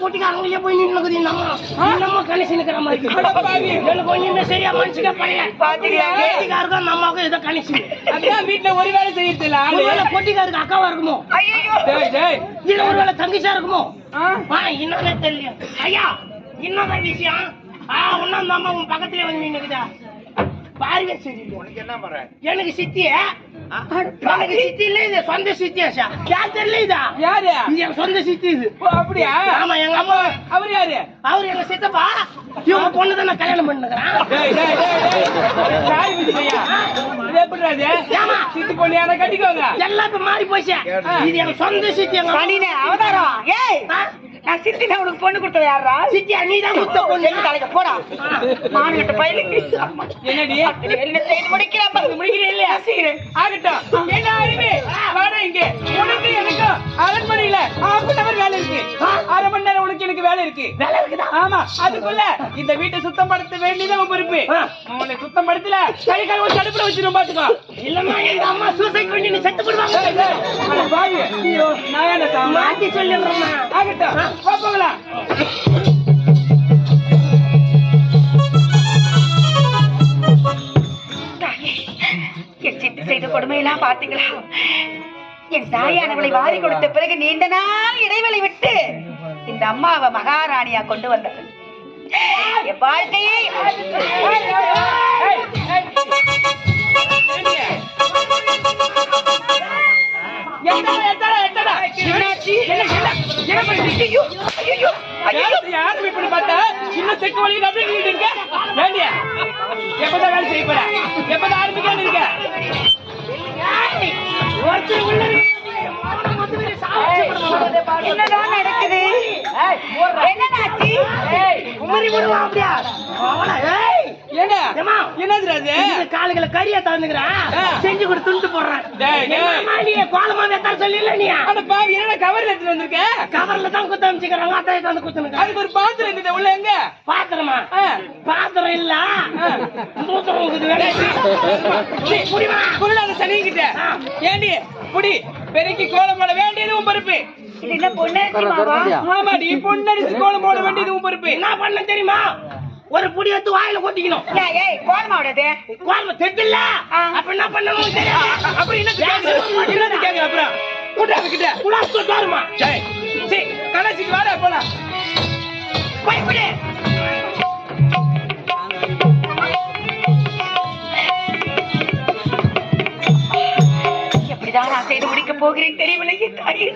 பொட்டிக்காரங்களே போய் நின்னுக்குது நம்ம கணேசன் இருக்கிற மாதிரி எனக்கு கொஞ்சம் சரியா மனுஷங்க பழைய பொட்டிக்காருக்கும் நம்மளுக்கும் ஏதோ கணேசன் அதான் வீட்டுல ஒரு வேலை செய்யறதுல பொட்டிக்காருக்கு அக்காவா இருக்குமோ இல்ல ஒருவேளை தங்கிச்சா இருக்குமோ இன்னொன்னே தெரியல ஐயா இன்னொரு விஷயம் ஒன்னும் அந்த அம்மா உன் பக்கத்துல வந்து நின்னுக்குதா பாருங்க சரி உனக்கு என்ன பண்ற எனக்கு சித்திய எனக்கு சித்தி இல்ல இது சொந்த சித்தியாசா யார் தெரியல இதா யாரு இது என் சொந்த சித்தி இது அப்படியா ஆமா எங்க அம்மா அவர் யாரு அவர் எங்க சித்தப்பா இவங்க பொண்ணு தான் நான் கல்யாணம் பண்ணுகிறேன் சித்தி பொண்ணு யாரை கட்டிக்கோங்க எல்லாம் இப்ப மாறி போச்சு இது எங்க சொந்த சித்தி எங்க அவதாரம் ஏய் நான் சித்தினா உனக்கு பொண்ணு கொடுத்தது யாரா சித்தியா நீ தான் குத்த பொண்ணு தலைக்க போடா மானுகிட்ட பயிலுக்கு என்னடி என்ன செய்து முடிக்கிறேன் பாருங்க முடிக்கிறேன் இல்லையா ஆகட்டும் என்ன அறிவு வாடா இங்க உனக்கு எனக்கு அரண்மனையில 1/2 hour வேலை இருக்கு 1/2 மணி நேரம் உனக்கு எனக்கு வேலை இருக்கு வேலை இருக்குதா ஆமா அதுக்குள்ள இந்த வீட்டை சுத்தம் படுத்த வேண்டியது உன் பொறுப்பு உன்னை சுத்தம் படுத்தல கை கால் ஒரு தடுப்புல வச்சிரும் பாத்துக்கோ இல்லன்னா எங்க அம்மா சூசைட் பண்ணி நீ செத்து போடுவாங்க பாவி நான் என்ன மாத்தி சொல்லிடுறேன் ஆகட்டும் பாப்பங்களா என் சித்தி செய்த கொடுமையெல்லாம் பாத்தீங்களா என் தாயானவளை வாரி கொடுத்த பிறகு நீண்ட நாள் இடைவெளி விட்டு இந்த அம்மாவை மகாராணியா கொண்டு வந்தது என் வாழ்க்கையை இன்னும் செக்கு வழியில் அப்படியே இருக்க வேண்டிய எப்பதான் வேலை செய்ய போற எப்பதான் ஆரம்பிக்கான்னு இருக்க என்னதான் நடக்குது என்னடாச்சு காலுகளை கறியா தந்துக்கிறேன் செஞ்சு கூட துண்டு போடுறேன் கோலமா வெத்தாலும் சொல்லல நீ என்ன கவர்ல எடுத்துட்டு வந்திருக்க கவர்ல தான் குத்த அமைச்சுக்கிறாங்க அத்தை வந்து குத்துனுங்க அதுக்கு ஒரு பாத்திரம் இருந்தது உள்ள எங்க பாத்திரமா பாத்திரம் இல்ல சனிக்கிட்ட ஏண்டி புடி பெருக்கி கோலம் போட வேண்டியது உன் பொறுப்பு ஆமாடி பொண்ணரிசி கோலம் போட வேண்டியது உன் பொறுப்பு என்ன பண்ண தெரியுமா ஒரு புடி எடுத்து வாயில கொட்டிக்கணும் கோலமாவுடையது கோலமா தெரியல அப்ப என்ன பண்ணணும் தெரியாது அப்புறம் என்ன கேட்க அப்புறம் கூட்டாக்கிட்ட குலாஸ் கொட்டாருமா சரி கடைசிக்கு வாடா போலாம் பயப்படு எப்படிதான் நான் செய்து முடிக்க போகிறேன் தெரியவில்லை தாயே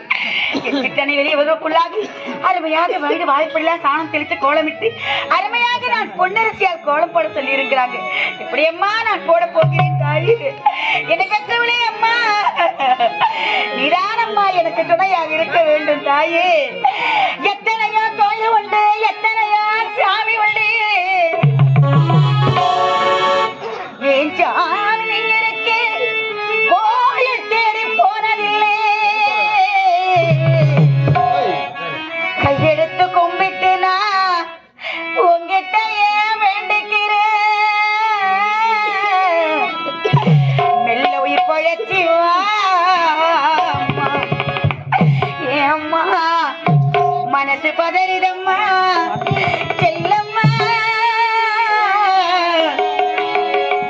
என் சிட்டனை வெளியே வருவதற்குள்ளாகி அருமையாக வீடு வாய்ப்பெல்லாம் சாணம் தெளித்து கோலமிட்டு அருமையாக நான் பொன்னரசியால் கோலம் போட சொல்லி இருக்கிறாங்க எப்படி அம்மா நான் போட போகிறேன் தாயே என்னை பெற்றவளே அம்மா நீதான் அம்மா எனக்கு துணையாக இருக்க வேண்டும் தாயே எத்தனையோ கோயில் உண்டு எத்தனையோ சாமி உண்டு ஏன் சாமி இருக்கு கோயில் தேடி போனதில்லை கையெடுத்து கும்பிட்டு நான் உங்கிட்ட ஏன் வேண்டிக்கிறேன் மெல்ல உயிர் பழச்சி வா ஏம்மா மனசு பதறிதம்மா செல்லம்மா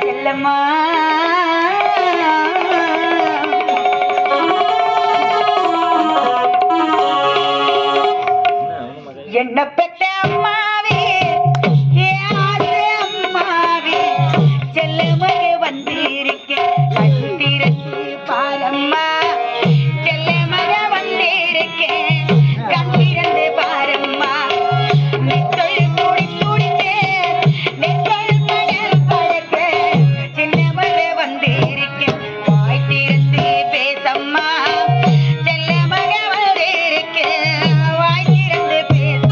செல்லம்மா என்ன பெற்ற அம்மாவே அம்மாவே செல்லமக வந்திருக்க கண்டிரத்து பாரம்மா செல்லமக வந்திருக்க கண்டிரந்து பாரம்மா நெத்தொழு கூடி கூடித்தே நெத்தொழு கடல் பழக்க சின்னமக வந்திருக்க வாய் திறந்து பேசம்மா செல்லமக வந்திருக்க வாய் திறந்து பேச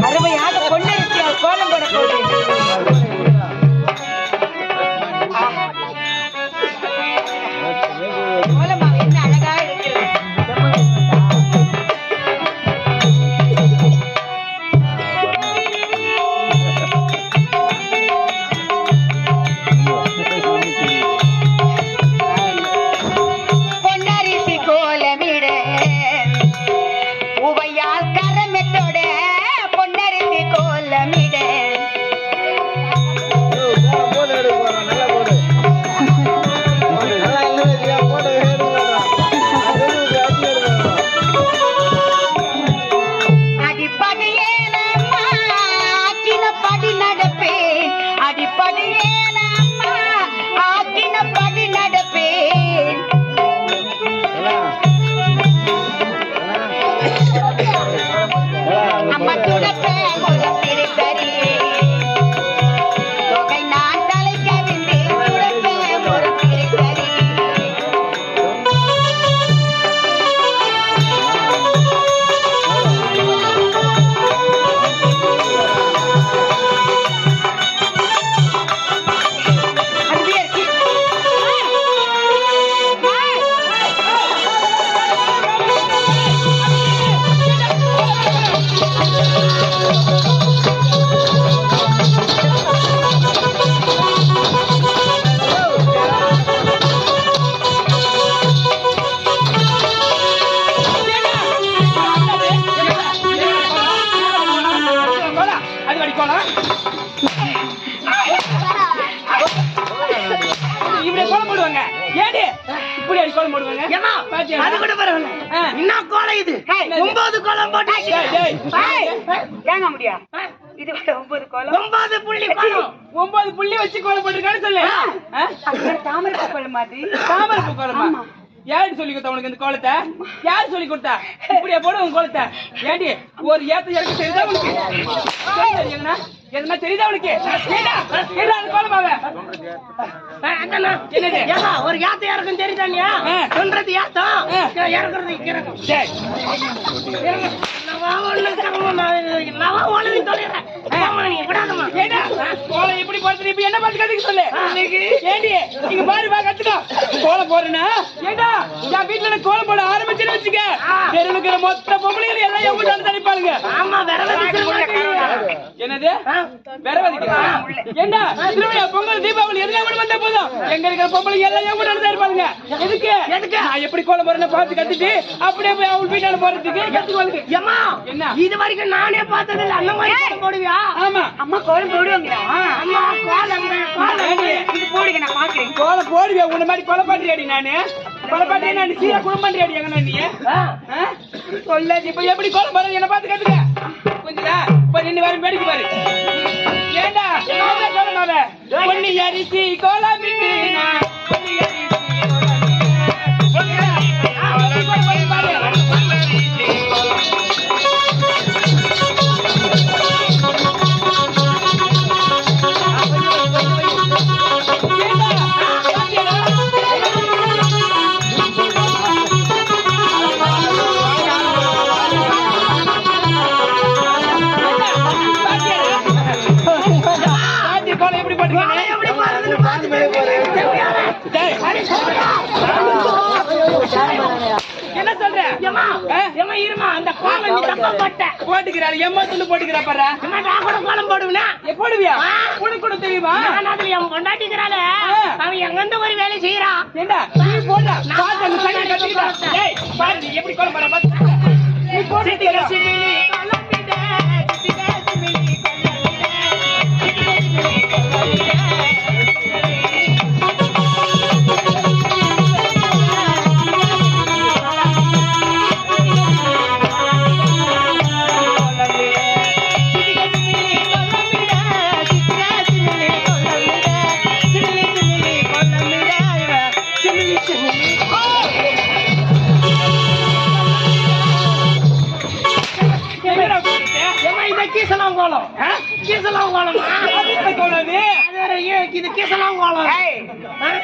அருமையாக பொன்னரிசியால் கோலம் போட போகுது. கோலமாக என்ன அழகா இருக்கிறது. பொன்னரிசி கோலமிட உவையால் கரமெத்தோட பொன்னரிசி கோலமிட அடிப்படையே நம்ம ஆக்கினபடி நடப்பேன். அடிப்படையே நம்ம ஆக்கினபடி நடப்பேன். அம்மா துடப்பேன் ஒரு திருத்தறி தொகை நான் தலைக்க விட்டு துடப்பேன் ஒரு திருத்தறி. அருமையா இருக்கு. அது வடி கோலம் இப்படி கோலம் போடுவாங்க. ஏடி இப்படி அடி கோலம் போடுவாங்க. ஏம்மா, பாத்தியா? அது கூட பரவாயில்ல. என்ன கோலம் இது? 9 கோலம் போட்டு டேய், டேய். ஏங்க முடியா இது 9 கோலம் 9 புள்ளி கோலம். 9 புள்ளி வச்சு கோலம் போட்டிருக்கான்னு சொல்லு. தாமரை கோலம் மாதிரி. தாமரை பூ கோலமா? யாரு சொல்லி கொடுத்தா உனக்கு இந்த கோலத்தை? யாரு சொல்லி கொடுத்தா? இப்படியா போடு உன் கோலத்தை? ஏண்டி ஒரு ஏத்த இறக்க தெரியுதா உனக்கு? தெரியுதா? எதுனா தெரியுதா உனக்கு? என்ன கோலமாவ? அண்ணா, என்னது? ஏம்மா, ஒரு யாத்தை யாருக்கும் தெரியுதானியா? சொல்றது யாத்தம், இறக்குறது இறக்கும். டேய், நான் ஒழுங்கு தொலைறேன். நீ விடாதம்மா. ஏண்டா கோலம் எப்படி போறது? இப்ப என்ன பார்த்து கத்துக்க சொல்லு. ஏண்டி நீங்க பாரு வா கத்துக்கோ. கோலம் போறேன்னா ஏண்டா என் வீட்டுல நான் கோலம் போட ஆரம்பிச்சுன்னு வச்சுக்க, தெருவுல இருக்கிற மொத்த பொம்பளைகள் எல்லாம் என் வீட்டால தனிப்பாளுங்க. ஆமா, என்னது வேற வதிக்கிறா? ஏண்டா திருவிழா பொங்கல் தீபாவளி எதுனா கூட வந்தா போதும் எங்க இருக்கிற பொம்பளைங்க எல்லாம் என் வீட்டால தனிப்பாளுங்க. எதுக்கு எதுக்கு? நான் எப்படி கோலம் போறேன்னு பார்த்து கத்துட்டு அப்படியே போய் அவங்க வீட்டால போறதுக்கு கத்துக்குவாங்க. ஏம்மா, என்ன இது வரைக்கும் நானே பார்த்தது இல்ல. அந்த மாதிரி கோலம் போடுவியா? ஆமா அம்மா கோலம் போடுவாங்களா? அம்மா, கோலம் இது போடுங்க நான் பாக்குறேன். கோலம் போடுவியா? உன்ன மாதிரி கொலை பண்றியாடி? நானு கொலை பண்றேன். நான் சீரா குடும்பம் பண்றியாடி? எங்க நீ சொல்ல இப்ப எப்படி கோலம் போறது என்ன பார்த்து கத்துக்க கொஞ்சம். இப்ப நின்று வரும் வேடிக்கை பாரு. ஏண்டா கோலமாவ பொன்னி அரிசி கோலம் விட்டு பொன்னி அரிசி என்ன சொல்ற? இருமா, அந்த கோலம் நீ தப்பா போட்ட. போட்டுக்கிறாள் எம்மா சொல்லு போட்டுக்கிறா பாரு. நான் கூட கோலம் போடுவேனா? போடுவியா? உனக்கு கூட தெரியுமா? நான் அதுல என் கொண்டாட்டிக்கிறாள, அவன் எங்க ஒரு வேலை செய்யறான். ஏண்டா நீ போடா பாத்து அந்த சைடு கட்டிடா. டேய் பாரு நீ எப்படி கோலம் போற பாத்து. நீ போடுடா. கீசலாம் கோலம். கீசலாம் கோலம். அது ஐயோ இது கேசலாம் கோலம். ஏய்,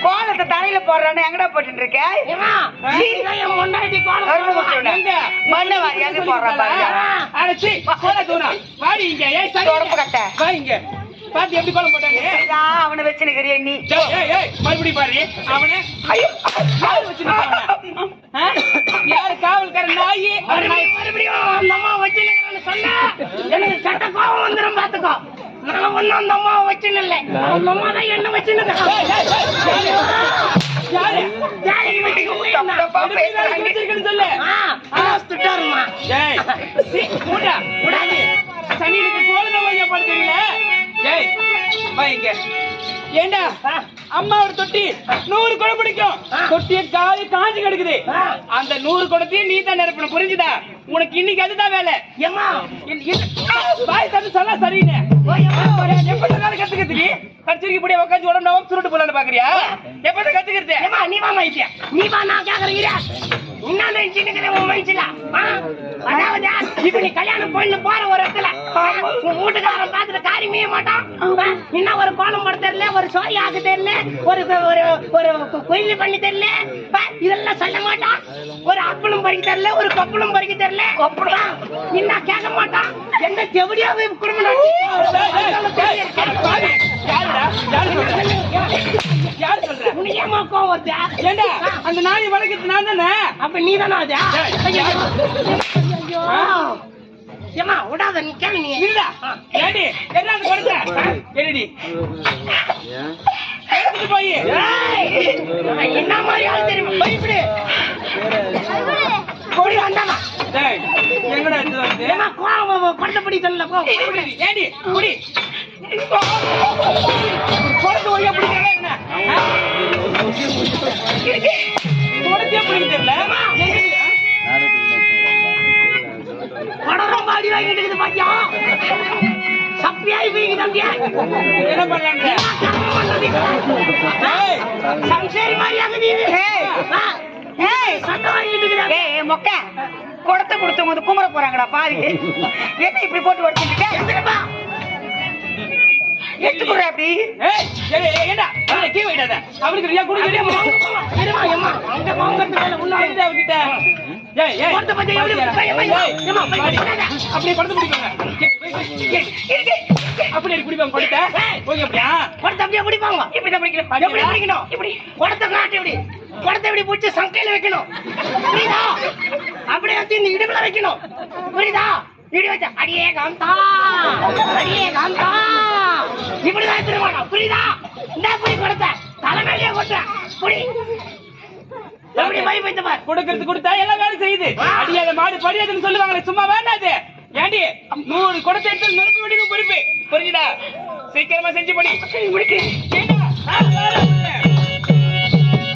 கோலத்தை தரையில போடுறானே எங்கடா போட்டுட்டு இருக்க? ஏமா என் முன்னாடி கோலம் போடுவா. எங்க மண்ணை வாரியாக போடுறான் பாருங்க. அடச்சி கோல தூணா வாடி இங்க. ஏய் சரி தொடப்பு கட்ட. வா இங்க. பாத்து எப்படி கோலம் போட்டாங்க? அவனை வச்சு நிக்கிறிய நீ. ஏய் மறுபடியும் பாரு அவனே. ஐயோ யார் வச்சிருக்காங்க? யார் காவல்காரன் நாயி? மறுபடியும் அந்த அம்மா வச்சுன்னு சொன்னா எனக்கு சட்ட கோவம் வந்துடும் பாத்துக்கோ. நான் ஒன்னும் அந்த அம்மாவை வச்சுன்னு இல்லை, அந்த அம்மா தான் என்ன வச்சுன்னு சொல்லு. திட்டாருமா. சனிக்கு கோலம் வையப்படுத்தீங்கள. ஏய் வா இங்க. ஏண்டா அம்மா ஒரு தொட்டி 100 குடம் பிடிக்கும். தொட்டிய காலி காஞ்சி கிடக்குது. அந்த 100 குடத்தையும் நீ தான் நிரப்பணும், புரிஞ்சுதா? உனக்கு இன்னைக்கு அதுதான் வேலை. ஏமா பாய் தந்து சொன்னா சரின்னு எப்ப கத்துக்கிறது? நீ கடிச்சிருக்கி போய் உட்காந்து உடம்பு சுருட்டு போலான்னு பாக்குறியா? எப்ப கத்துக்கிறது? ஏமா நீ வா மைத்தியா, நீ வா. நான் கேக்குறேன் என்ன நினைச்சுன்னு உன் மனுஷல. அதாவது இப்ப நீ கல்யாணம் பொண்ணு போற ஒரு இடத்துல உன் வீட்டுக்காரன் பார்த்துட்டு காரியமே மாட்டான். இன்னும் ஒரு கோலம் போட தெரியல, ஒரு சோரி ஆக்க தெரியல, ஒரு ஒரு கோயில் பண்ணி தெரியல, இதெல்லாம் சொல்ல மாட்டான். ஒரு அப்பளும் பறிக்க தெரியல, ஒரு கப்பலும் பறிக்க தெரியல, இன்னும் கேட்க மாட்டான். எந்த செவடியாவே குடும்பம் யாரு சொல்ற? ஏமா கோவம் வருது? ஏண்டா அந்த நாயை வளர்க்கறது நான் தானே. அப்ப நீ தானே அது? ஏமா விடாத, நீ கேளு. நீ இல்ல ஏடி என்ன கொடுத்த என்னடி எடுத்துட்டு போய் என்ன மாதிரி ஆள் தெரியுமா? பயப்படு போடி வந்தாமா. எங்கடா எடுத்து வந்து ஏமா கோவம் படுத்தபடி தெரியல. போ ஏடி குடி கொடுத்து போய் எப்படி என்ன கொடுத்து எப்படி தெரியல. படம் பாடி வாங்கிட்டு இருக்குது பாத்தியா? சப்பியாய் போய் தம்பியா என்ன பண்ணலாங்க? சம்சேரி மாதிரி ஆகுது. சண்டை வாங்கிட்டு இருக்குது. ஏய் மொக்க கொடுத்த கொடுத்தவங்க குமர போறாங்கடா பாரு. என்ன இப்படி போட்டு வச்சுக்கிட்ட? எட்டு குடுற அப்படி. ஏய் சரி ஏண்டா அவளை கீ வைடாத. அவளுக்கு ரியா குடி ரியா ஏமா ஏமா அங்க வாங்கறது மேல உள்ள அவகிட்ட. ஏய் ஏய் போட்டு பத்தி எப்படி ஏமா அப்படியே படுத்து குடிப்பாங்க. அப்படியே குடிப்பாங்க படுத்த. ஓகே அப்படியே படுத்து அப்படியே குடிப்பாங்க. இப்படி தான் குடிக்கணும். எப்படி குடிக்கணும்? இப்படி படுத்த காட்டி இப்படி படுத்த இப்படி புடிச்சு சங்கையில வைக்கணும், புரியுதா? அப்படியே வச்சு இந்த இடுப்புல வைக்கணும், புரியுதா? இடி வச்ச அடியே காந்தா அடியே காந்தா இப்படிதான் திருமணம், புரியுதா? இந்த புடி கொடுத்த தலைமையிலே கொட்ட புடி எப்படி பை வைத்த பார். கொடுக்கறது கொடுத்தா எல்லா வேலையும் செய்யுது. அடியாத மாடு படியாதுன்னு சொல்லுவாங்களே, சும்மா வேண்டாது. ஏண்டி 100 குடத்தை எடுத்து நெருப்பு வெடிக்கும் பொறுப்பு, புரிஞ்சுதா? சீக்கிரமா செஞ்சு படி.